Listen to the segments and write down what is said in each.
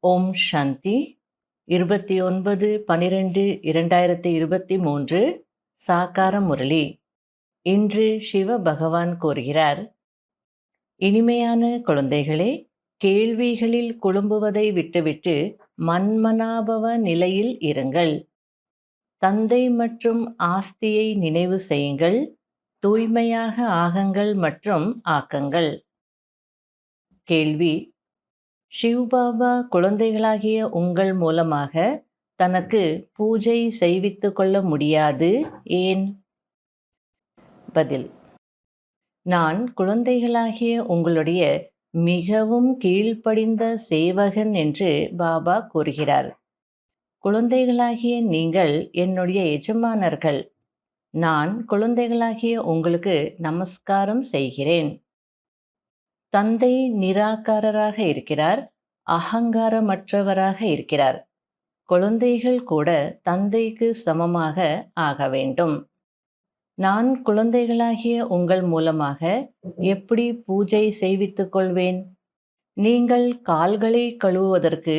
ஓம் சாந்தி 29/12/2023 சாகார முரளி. இன்று சிவ பகவான் கூறுகிறார், இனிமையான குழந்தைகளே, கேள்விகளில் குழும்புவதை விட்டுவிட்டு மன்மனாபவ நிலையில் இருங்கள். தந்தை மற்றும் ஆஸ்தியை நினைவு செய்யுங்கள். தூய்மையாக ஆகுங்கள் மற்றும் ஆக்குங்கள். கேள்வி: சிவ்பாபா குழந்தைகளாகிய உங்கள் மூலமாக தனக்கு பூஜை செய்வித்துக் கொள்ள முடியாது, ஏன்? பதில்: நான் குழந்தைகளாகிய உங்களுடைய மிகவும் கீழ்ப்படிந்த சேவகன் என்று பாபா கூறுகிறார். குழந்தைகளாகிய நீங்கள் என்னுடைய எஜமானர்கள். நான் குழந்தைகளாகிய உங்களுக்கு நமஸ்காரம் செய்கிறேன். தந்தை நிராகாரராக இருக்கிறார், அகங்காரமற்றவராக இருக்கிறார். குழந்தைகள் கூட தந்தைக்கு சமமாக ஆக வேண்டும். நான் குழந்தைகளாகிய உங்கள் மூலமாக எப்படி பூஜை செய்வித்துக் கொள்வேன்? நீங்கள் கால்களை கழுவுவதற்கு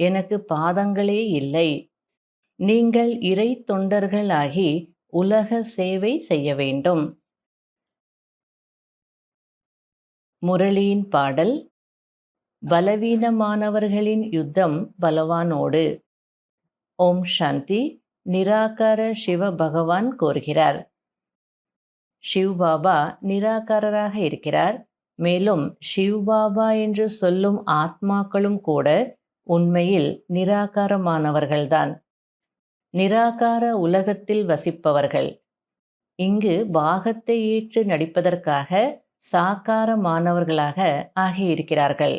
எனக்கு பாதங்களே இல்லை. நீங்கள் இறை தொண்டர்கள் ஆகி உலக சேவை செய்ய வேண்டும். முரளியின் பாடல்: பலவீனமானவர்களின் யுத்தம் பலவானோடு. ஓம் சாந்தி. நிராகார சிவ பகவான் கூறுகிறார், சிவ்பாபா நிராகாரராக இருக்கிறார். மேலும் சிவ்பாபா என்று சொல்லும் ஆத்மாக்களும் கூட உண்மையில் நிராகாரமானவர்கள்தான். நிராகார உலகத்தில் வசிப்பவர்கள் இங்கு பாகத்தை ஏற்று நடிப்பதற்காக சாக்காரமானவர்களாக ஆகியிருக்கிறார்கள்.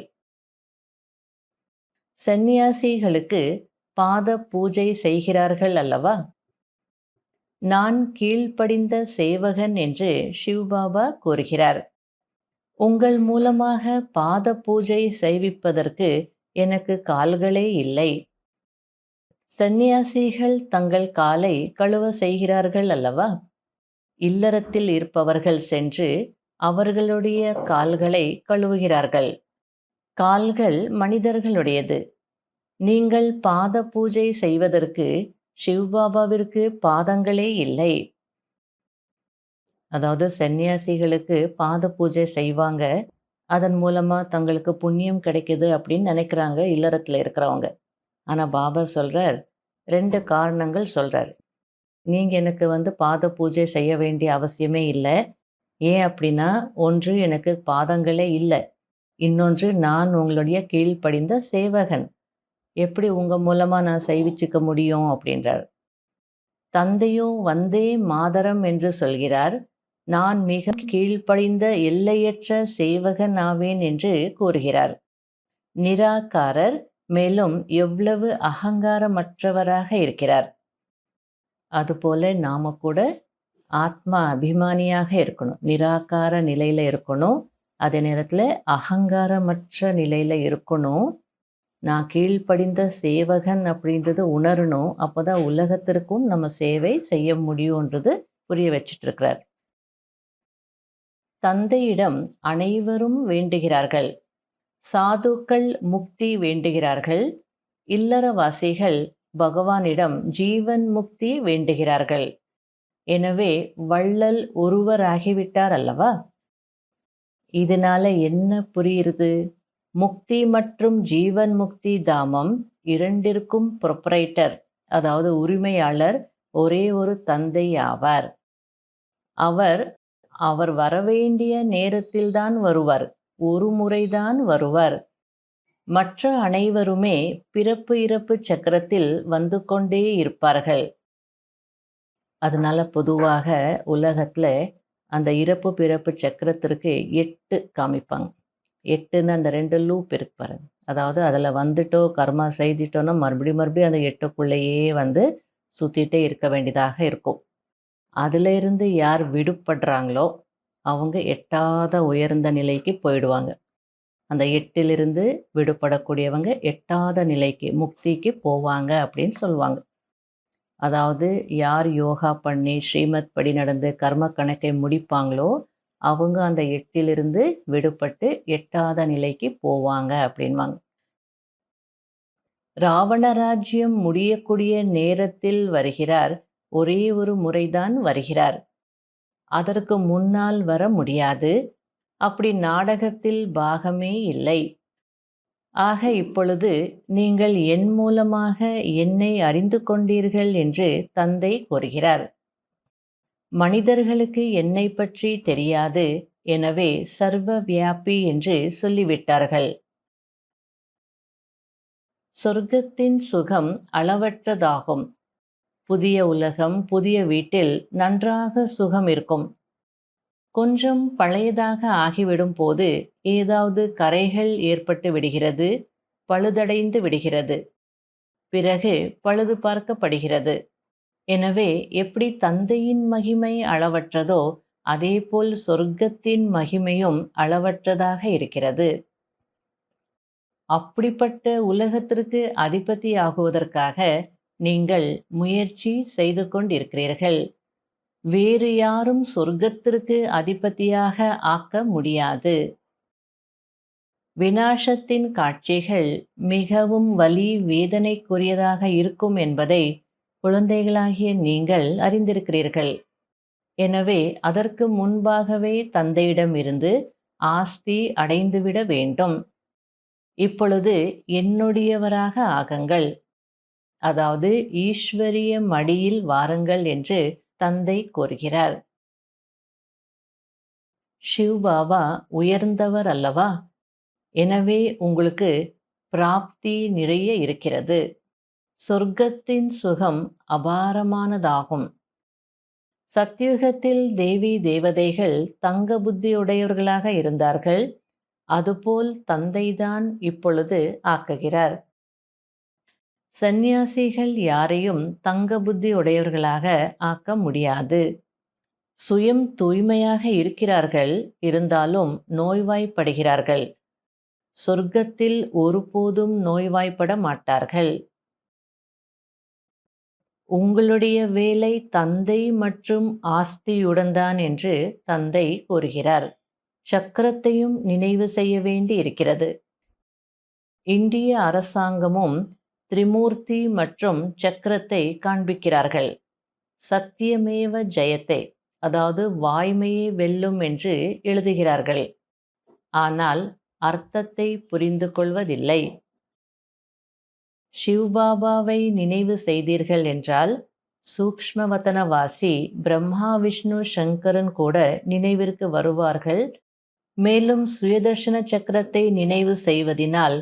சந்நியாசிகளுக்கு பாத பூஜை செய்கிறார்கள் அல்லவா? நான் கீழ்ப்படிந்த சேவகன் என்று சிவ்பாபா கூறுகிறார். உங்கள் மூலமாக பாத பூஜை செய்விப்பதற்கு எனக்கு கால்களே இல்லை. சந்நியாசிகள் தங்கள் காலை கழுவ செய்கிறார்கள் அல்லவா? இல்லறத்தில் இருப்பவர்கள் சென்று அவர்களுடைய கால்களை கழுவுகிறார்கள். கால்கள் மனிதர்களுடையது. நீங்கள் பாத பூஜை செய்வதற்கு சிவ்பாபாவிற்கு பாதங்களே இல்லை. அதாவது சன்னியாசிகளுக்கு பாத பூஜை செய்வாங்க, அதன் மூலமா தங்களுக்கு புண்ணியம் கிடைக்குது அப்படின்னு நினைக்கிறாங்க இல்லறத்தில் இருக்கிறவங்க. ஆனால் பாபா சொல்றார், 2 காரணங்கள் சொல்றார். நீங்க எனக்கு பாத பூஜை செய்ய வேண்டிய அவசியமே இல்லை. ஏன் அப்படின்னா, ஒன்று எனக்கு பாதங்களே இல்லை, இன்னொன்று நான் உங்களுடைய கீழ்ப்படிந்த சேவகன். எப்படி உங்க மூலமா நான் செய்விச்சுக்க முடியும் அப்படின்றார். தந்தையோ வந்தே மாதரம் என்று சொல்கிறார். நான் மிக கீழ்ப்படிந்த எல்லையற்ற சேவகன் ஆவேன் என்று கூறுகிறார். நிராகாரர், மேலும் எவ்வளவு அகங்காரமற்றவராக இருக்கிறார். அதுபோல நாம கூட ஆத்மா அபிமானியாக இருக்கணும், நிராகார நிலையில இருக்கணும், அதே நேரத்தில் அகங்காரமற்ற நிலையில இருக்கணும். நான் கீழ்ப்படிந்த சேவகன் அப்படின்றது உணரணும். அப்போதான் உலகத்திற்கும் நம்ம சேவை செய்ய முடியும்ன்றது புரிய வச்சிட்டு இருக்கிறார். தந்தையிடம் அனைவரும் வேண்டுகிறார்கள். சாதுக்கள் முக்தி வேண்டுகிறார்கள். இல்லறவாசிகள் பகவானிடம் ஜீவன் முக்தி வேண்டுகிறார்கள். எனவே வள்ளல் ஒருவராகிவிட்டார் அல்லவா? இதனால என்ன புரியுது? முக்தி மற்றும் ஜீவன் முக்தி தாமம் இரண்டிற்கும் ப்ரொப்ரைட்டர், அதாவது உரிமையாளர் ஒரே ஒரு தந்தை ஆவார். அவர் வரவேண்டிய நேரத்தில்தான் வருவார், ஒரு முறைதான் வருவார். மற்ற அனைவருமே பிறப்பு இறப்பு சக்கரத்தில் வந்து கொண்டே இருப்பார்கள். அதனால பொதுவாக உலகத்தில் அந்த இறப்பு பிறப்பு சக்கரத்திற்கு 8 காமிப்பாங்க. 8ன்னு அந்த 2 லூப் இருக்கு பாருங்க. அதாவது அதில் வந்துட்டோ கர்மா செய்துட்டோன்னா மறுபடியும் அந்த 8க்குள்ளேயே சுற்றிட்டே இருக்க வேண்டியதாக இருக்கும். அதிலிருந்து யார் விடுபடுறாங்களோ அவங்க எட்டாத உயர்ந்த நிலைக்கு போயிடுவாங்க. அந்த 8லிருந்து விடுபடக்கூடியவங்க எட்டாத நிலைக்கு, முக்திக்கு போவாங்க அப்படின்னு சொல்லுவாங்க. அதாவது யார் யோகா பண்ணி ஸ்ரீமத் படி நடந்து கர்ம கணக்கை முடிப்பாங்களோ அவங்க அந்த 8லிருந்து விடுபட்டு எட்டாத நிலைக்கு போவாங்க அப்படின்வாங்க. ராவண ராஜ்யம் முடியக்கூடிய நேரத்தில் வருகிறார். ஒரே ஒரு முறைதான் வருகிறார். அதற்கு முன்னால் வர முடியாது. அப்படி நாடகத்தில் பாகமே இல்லை. ஆக இப்பொழுது நீங்கள் என் மூலமாக என்னை அறிந்து கொண்டீர்கள் என்று தந்தை கூறுகிறார். மனிதர்களுக்கு என்னை பற்றி தெரியாது. எனவே சர்வ வியாபி என்று சொல்லிவிட்டார்கள். சொர்க்கத்தின் சுகம் அளவற்றதாகும். புதிய உலகம், புதிய வீட்டில் நன்றாக சுகம் இருக்கும். கொஞ்சம் பழையதாக ஆகிவிடும் போது ஏதாவது கரைகள் ஏற்பட்டு விடுகிறது, பழுதடைந்து விடுகிறது. பிறகு பழுது பார்க்கப்படுகிறது. எனவே எப்படி தந்தையின் மகிமை அளவற்றதோ அதேபோல் சொர்க்கத்தின் மகிமையும் அளவற்றதாக இருக்கிறது. அப்படிப்பட்ட உலகத்திற்கு அதிபதியாகுவதற்காக நீங்கள் முயற்சி செய்து கொண்டிருக்கிறீர்கள். வேறு யாரும் சொர்க்கத்திற்கு அதிபதியாக ஆக்க முடியாது. விநாசத்தின் காட்சிகள் மிகவும் வலி வேதனைக்குரியதாக இருக்கும் என்பதை குழந்தைகளாகிய நீங்கள் அறிந்திருக்கிறீர்கள். எனவே அதற்கு முன்பாகவே தந்தையிடமிருந்து ஆஸ்தி அடைந்துவிட வேண்டும். இப்பொழுது என்னுடையவராக ஆகுங்கள், அதாவது ஈஸ்வரிய மடியில் வாருங்கள் என்று தந்தை கூறுகிறார். சிவபாபா உயர்ந்தவர் அல்லவா? எனவே உங்களுக்கு பிராப்தி நிறைய இருக்கிறது. சொர்க்கத்தின் சுகம் அபாரமானதாகும். சத்யுகத்தில் தேவி தேவதைகள் தங்க புத்தியுடையவர்களாக இருந்தார்கள். அதுபோல் தந்தைதான் இப்பொழுது ஆக்குகிறார். சந்நியாசிகள் யாரையும் தங்க புத்தி உடையவர்களாக ஆக்க முடியாது. சுயம் தூய்மையாக இருக்கிறார்கள், இருந்தாலும் நோய்வாய்ப்படுகிறார்கள். சொர்க்கத்தில் ஒருபோதும் நோய்வாய்ப்பட மாட்டார்கள். உங்களுடைய வேலை தந்தை மற்றும் ஆஸ்தியுடன் தான் என்று தந்தை கூறுகிறார். சக்கரத்தையும் நினைவு செய்ய வேண்டி இருக்கிறது. இந்திய அரசாங்கமும் திரிமூர்த்தி மற்றும் சக்கரத்தை காண்பிக்கிறார்கள். சத்தியமேவ ஜெயத்தை, அதாவது வாய்மையை வெல்லும் என்று எழுதுகிறார்கள். ஆனால் அர்த்தத்தை புரிந்து கொள்வதில்லை. சிவபாபாவை நினைவு செய்தீர்கள் என்றால் சூக்ஷ்மவதனவாசி பிரம்மா விஷ்ணு சங்கரன் கூட நினைவிற்கு வருவார்கள். மேலும் சுயதர்ஷன சக்கரத்தை நினைவு செய்வதினால்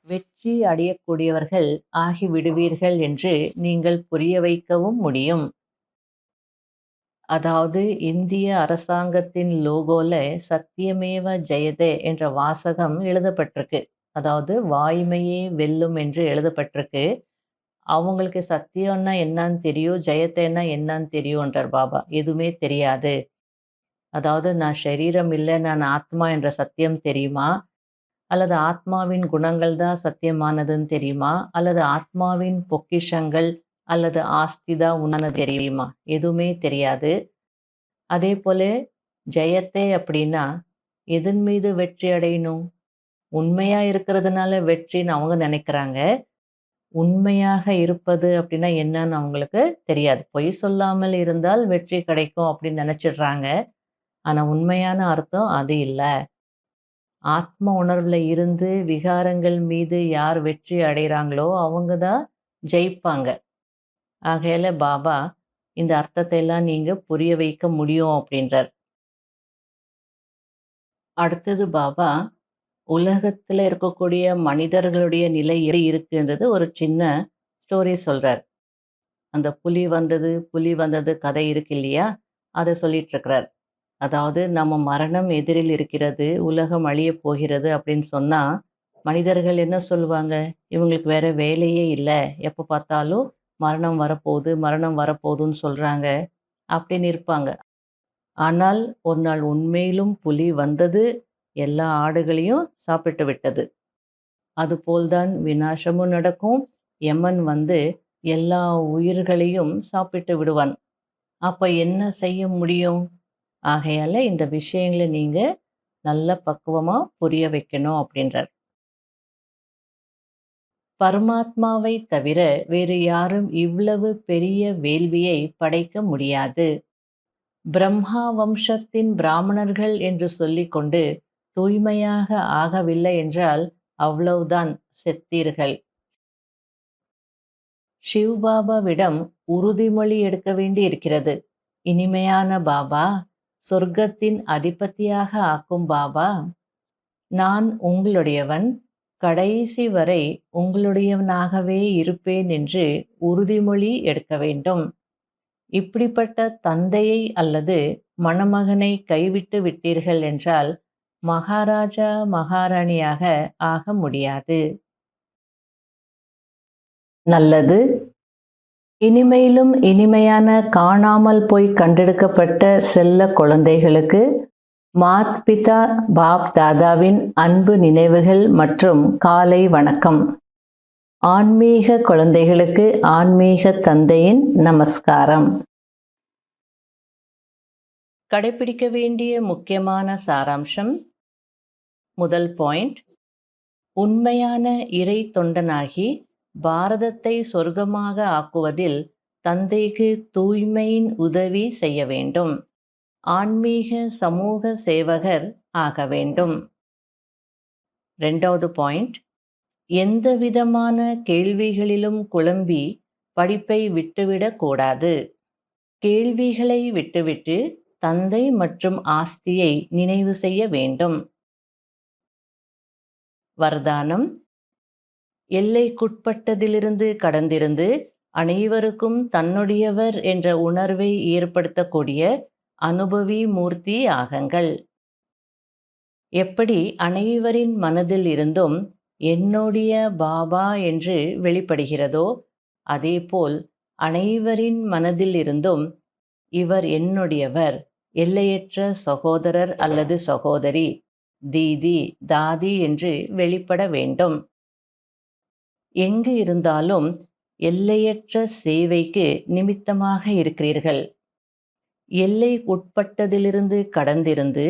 வெற்றி அடையக்கூடியவர்கள் ஆகிவிடுவீர்கள் என்று நீங்கள் புரிய வைக்கவும் முடியும். அதாவது இந்திய அரசாங்கத்தின் லோகோல சத்தியமேவ ஜெயதே என்ற வாசகம் எழுதப்பட்டிருக்கு. அதாவது வாய்மையே வெல்லும் என்று எழுதப்பட்டிருக்கு. அவங்களுக்கு சத்தியம்னா என்னன்னு தெரியும், ஜெயத்தைன்னா என்னன்னு தெரியும்ன்றார் பாபா. எதுவுமே தெரியாது. அதாவது நான் சரீரம் இல்லை, நான் ஆத்மா என்ற சத்தியம் தெரியுமா? அல்லது ஆத்மாவின் குணங்கள் தான் சத்தியமானதுன்னு தெரியுமா? அல்லது ஆத்மாவின் பொக்கிஷங்கள் அல்லது ஆஸ்தி தான் உன்னது தெரியுமா? எதுவுமே தெரியாது. அதே போல ஜெயத்தே அப்படின்னா எதன் மீது வெற்றி அடையணும்? உண்மையா இருக்கிறதுனால வெற்றின்னு அவங்க நினைக்கிறாங்க. உண்மையாக இருப்பது அப்படின்னா என்னன்னு அவங்களுக்கு தெரியாது. பொய் சொல்லாமல் இருந்தால் வெற்றி கிடைக்கும் அப்படின்னு நினைச்சிடுறாங்க. ஆனா உண்மையான அர்த்தம் அது இல்லை. ஆத்ம உணர்வுல இருந்து விகாரங்கள் மீது யார் வெற்றி அடைகிறாங்களோ அவங்க தான் ஜெயிப்பாங்க. ஆகையால பாபா இந்த அர்த்தத்தை எல்லாம் நீங்க புரிய வைக்க முடியும் அப்படின்றார். அடுத்தது பாபா உலகத்துல இருக்கக்கூடிய மனிதர்களுடைய நிலை எப்படி இருக்குன்றது ஒரு சின்ன ஸ்டோரி சொல்றார். அந்த புலி வந்தது கதை இருக்கு இல்லையா, அதை சொல்லிட்டு இருக்கிறார். அதாவது நம்ம மரணம் எதிரில் இருக்கிறது, உலகம் அழியப் போகிறது அப்படின்னு சொன்னா மனிதர்கள் என்ன சொல்லுவாங்க? இவங்களுக்கு வேற வேலையே இல்லை, எப்போ பார்த்தாலும் மரணம் வரப்போகுது மரணம் வரப்போகுதுன்னு சொல்றாங்க அப்படின்னு இருப்பாங்க. ஆனால் ஒரு நாள் உண்மையிலும் புலி வந்தது, எல்லா ஆடுகளையும் சாப்பிட்டு விட்டது. அதுபோல்தான் விநாசமும் நடக்கும். யமன் வந்து எல்லா உயிர்களையும் சாப்பிட்டு விடுவான். அப்ப என்ன செய்ய முடியும்? ஆகையால இந்த விஷயங்களை நீங்க நல்ல பக்குவமா புரிய வைக்கணும் அப்படின்றார். பரமாத்மாவைத் தவிர வேறு யாரும் இவ்வளவு பெரிய வேள்வியை படைக்க முடியாது. பிரம்மா வம்சத்தின் பிராமணர்கள் என்று சொல்லிக்கொண்டு தூய்மையாக ஆகவில்லை என்றால் அவ்வளவுதான், செத்தீர்கள். சிவ்பாபாவிடம் உறுதிமொழி எடுக்க வேண்டி இருக்கிறது. இனிமையான பாபா, சொர்க்கத்தின் அதிபதியாக ஆக்கும் பாபா, நான் உங்களுடையவன், கடைசி வரை உங்களுடையவனாகவே இருப்பேன் என்று உறுதிமொழி எடுக்க வேண்டும். இப்படிப்பட்ட தந்தையை அல்லது மணமகனை கைவிட்டு விட்டீர்கள் என்றால் மகாராஜா மகாராணியாக ஆக முடியாது. நல்லது. இனிமையிலும் இனிமையான காணாமல் போய் கண்டெடுக்கப்பட்ட செல்ல குழந்தைகளுக்கு மாத் பிதா பாப் தாதாவின் அன்பு நினைவுகள் மற்றும் காலை வணக்கம். ஆன்மீக குழந்தைகளுக்கு ஆன்மீக தந்தையின் நமஸ்காரம். கடைபிடிக்க வேண்டிய முக்கியமான சாராம்சம். முதல் பாயிண்ட், உண்மையான இறை தொண்டனாகி பாரதத்தை சொர்க்கமாக ஆக்குவதில் தந்தைக்கு தூய்மையின் உதவி செய்ய வேண்டும். ஆன்மீக சமூக சேவகர் ஆக வேண்டும். இரண்டாவது பாயிண்ட், எந்த விதமான கேள்விகளிலும் குழம்பி படிப்பை விட்டுவிடக் கூடாது. கேள்விகளை விட்டுவிட்டு தந்தை மற்றும் ஆஸ்தியை நினைவு செய்ய வேண்டும். வரதானம், எல்லைக்குட்பட்டதிலிருந்து கடந்திருந்து அனைவருக்கும் தன்னுடையவர் என்ற உணர்வை ஏற்படுத்தக்கூடிய அனுபவி மூர்த்தி ஆகுங்கள். எப்படி அனைவரின் மனதில் இருந்தும் என்னுடைய பாபா என்று வெளிப்படுகிறதோ அதேபோல் அனைவரின் மனதில் இருந்தும் இவர் என்னுடையவர், எல்லையற்ற சகோதரர் அல்லது சகோதரி, தீதி தாதி என்று வெளிப்பட வேண்டும். எங்கு இருந்தாலும் எல்லையற்ற சேவைக்கு நிமித்தமாக இருக்கிறீர்கள். எல்லை உட்பட்டதிலிருந்து கடந்திருந்து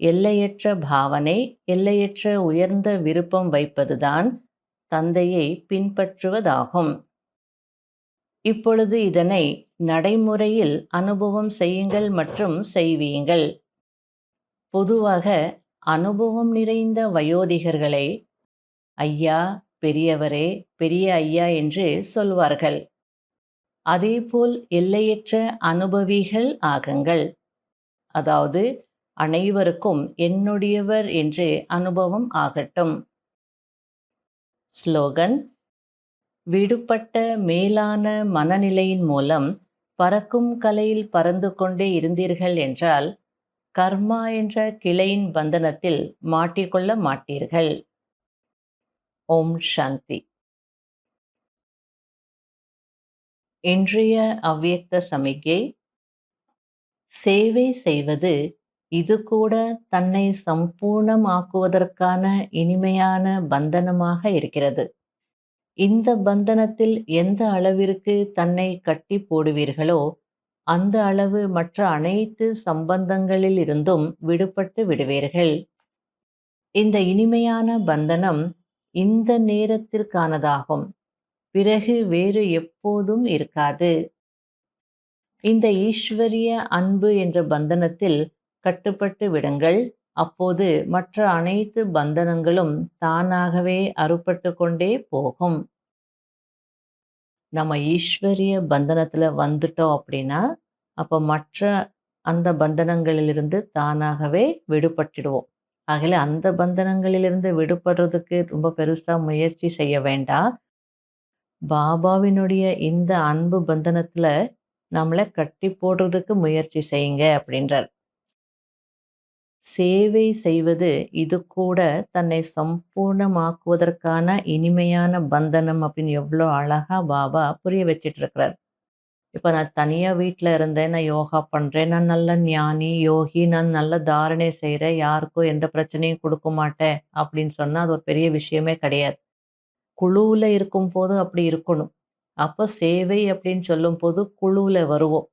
எல்லையற்ற பாவனை, எல்லையற்ற உயர்ந்த விருப்பம் வைப்பதுதான் தந்தையை பின்பற்றுவதாகும். இப்பொழுது இதனை நடைமுறையில் அனுபவம் செய்யுங்கள் மற்றும் செய்வீங்கள். பொதுவாக அனுபவம் நிறைந்த வயோதிகர்களை ஐயா, பெரியவரே, பெரிய ஐயா என்று சொல்வார்கள். அதேபோல் எல்லையற்ற அனுபவிகள் ஆகுங்கள். அதாவது அனைவருக்கும் என்னுடையவர் என்று அனுபவம் ஆகட்டும். ஸ்லோகன்: விடுபட்ட மேலான மனநிலையின் மூலம் பறக்கும் கலையில் பறந்து கொண்டே இருந்தீர்கள் என்றால் கர்மா என்ற கிளையின் பந்தனத்தில் மாட்டிக்கொள்ள மாட்டீர்கள். ஓம் சாந்தி. இன்றைய அவ்வியக்த சமிக்கை. சேவை செய்வது இது கூட தன்னை சம்பூர்ணமாக்குவதற்கான இனிமையான பந்தனமாக இருக்கிறது. இந்த பந்தனத்தில் எந்த அளவிற்கு தன்னை கட்டி போடுவீர்களோ அந்த அளவு மற்ற அனைத்து சம்பந்தங்களில் இருந்தும் விடுபட்டு விடுவீர்கள். இந்த இனிமையான பந்தனம் இந்த நேரத்திற்கானதாகும். பிறகு வேறு எப்போதும் இருக்காது. இந்த ஈஸ்வரிய அன்பு என்ற பந்தனத்தில் கட்டுப்பட்டு விடுங்கள். அப்போது மற்ற அனைத்து பந்தனங்களும் தானாகவே அறுபட்டு கொண்டே போகும். நம்ம ஈஸ்வரிய பந்தனத்தில் வந்துட்டோம் அப்படின்னா அப்போ மற்ற அந்த பந்தனங்களிலிருந்து தானாகவே விடுபட்டுடுவோம். ஆகவே அந்த பந்தனங்களிலிருந்து விடுபடுறதுக்கு ரொம்ப பெருசாக முயற்சி செய்ய வேண்டாம். பாபாவினுடைய இந்த அன்பு பந்தனத்தில் நம்மளை கட்டி போடுறதுக்கு முயற்சி செய்யுங்க அப்படின்றார். சேவை செய்வது இது கூட தன்னை சம்பூர்ணமாக்குவதற்கான இனிமையான பந்தனம் அப்படின்னு எவ்வளோ அழகாக பாபா புரிய வச்சிட்டு இருக்கிறார். இப்போ நான் தனியாக வீட்டில் இருந்தேன், நான் யோகா பண்ணுறேன், நான் நல்ல ஞானி யோகி, நான் நல்ல தாரணை செய்கிறேன், யாருக்கும் எந்த பிரச்சனையும் கொடுக்க மாட்டேன் அப்படின்னு சொன்னால் அது ஒரு பெரிய விஷயமே கிடையாது. குழுவில் இருக்கும் போது அப்படி இருக்கணும். அப்போ சேவை அப்படின்னு சொல்லும் போது குழுவில் வருவோம்.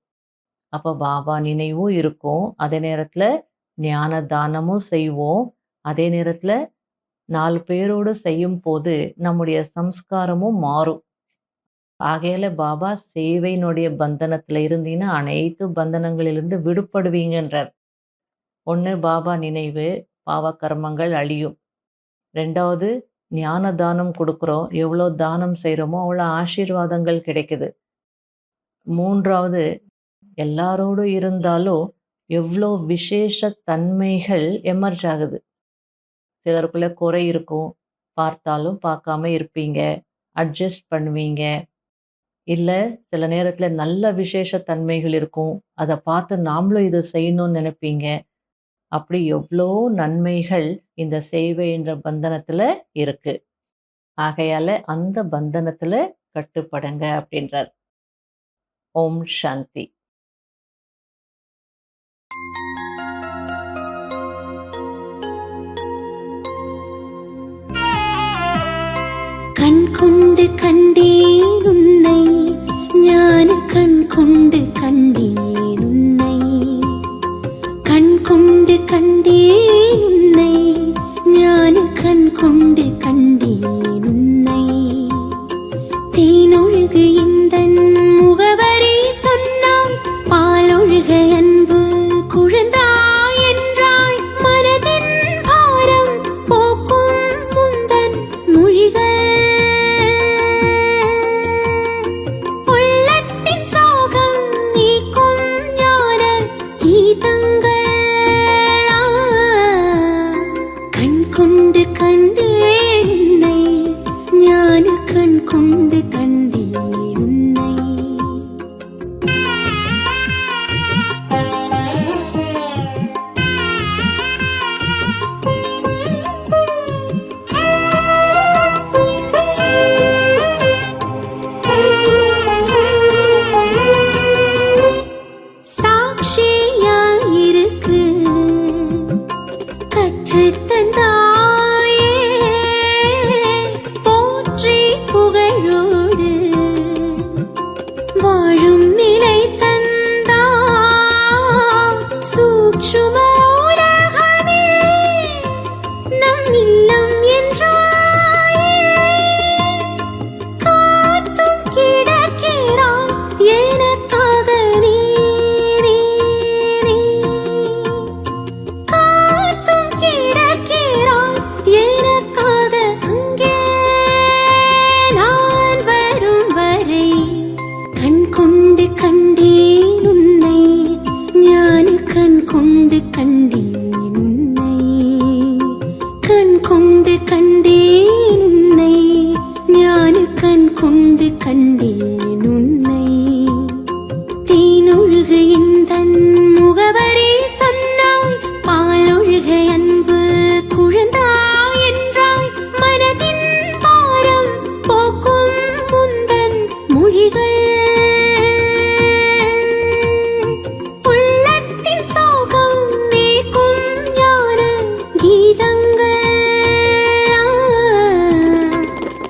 அப்போ பாபா நினைவும் இருக்கும், அதே நேரத்தில் ஞான தானமும் செய்வோம், அதே நேரத்தில் 4 பேரோடு செய்யும்போது நம்முடைய சம்ஸ்காரமும் மாறும். ஆகையால பாபா சேவையினுடைய பந்தனத்துல இருந்தீங்கன்னா, அனைத்து பந்தனங்களிலிருந்து விடுபடுவீங்கன்றார். 1 பாபா நினைவு, பாவ கர்மங்கள் அழியும். 2வது ஞான தானம் குடுக்குறோம். எவ்வளோ தானம் செய்றோமோ, அவ்வளோ ஆசீர்வாதங்கள் கிடைக்குது. 3வது எல்லாரோடும் இருந்தாலும் எவ்வளோ விசேஷ தன்மைகள் எமர்ஜ் ஆகுது. சிலருக்குள்ள குறை இருக்கும். பார்த்தாலும் பார்க்காம இருப்பீங்க. அட்ஜஸ்ட் பண்ணுவீங்க. இல்ல சில நேரத்துல நல்ல விசேஷ தன்மைகள் இருக்கும். அத பார்த்து நாமளும் இத செய்யணும்னு நெனைப்பீங்க. அப்படி எவ்வளோ நன்மைகள் இந்த சேவை என்ற பந்தனத்துல இருக்கு. ஆகையால அந்த பந்தனத்துல கட்டுப்படுங்க அப்படின்றார். ஓம் சாந்தி. கண் கொண்டு கண்டேன் உன்னை, ஞான கண் கொண்டு கண்டேன் உன்னை. கண் கொண்டு கண்டேன் உன்னை, ஞான கண் கொண்டு கண்டேன் உன்னை. தேனொழுகு இந்தன் முகவரி சொன்னாய், பாலொழுக அன்பு குழந்தாய் என்றாய். மனதின் பாரம் போக்கும் முந்தன் மொழிகள், உள்ளத்தின் சோகம் நீக்கும் ஞான கீதங்கள். கண் கொண்டு கண்டேன் உன்னை, ஞான கண் கொண்டு கண்டேன் உன்னை. சாட்சியாயிருக்கு கற்றுத் தந்தாயே, போற்றி புகழோடு வாழும் நிலை தந்தாய். சூட்சும உலகமே நம் இல்லம் என்றாயே, காத்தும் கிடக்கிறாய் எனக்காக நீ, நீ, நீ. காத்தும் கிடக்கிறாய் எனக்காக அங்கே நான் வரும் வரை. கண் கொண்டு கண்டேன் உன்னை, ஞான கண் கொண்டு கண்டேன் உன்னை. கண் கொண்டு கண்டேன் உன்னை, ஞான கண் கொண்டு கண்டேன் உன்னை. தேனொழுகு இந்தன் முகவரி சொன்னாய், பாலொழுக அன்பு குழந்தாய் என்றாய். மனதின் பாரம் போக்கும் முந்தன் மொழிகள், உள்ளத்தின் சோகம் நீக்கும் ஞான கீதங்கள்.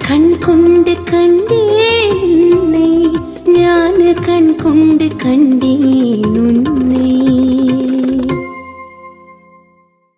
கண் கொண்டு கண்டேன் உன்னை, ஞான கண் கொண்டு கண்டேன்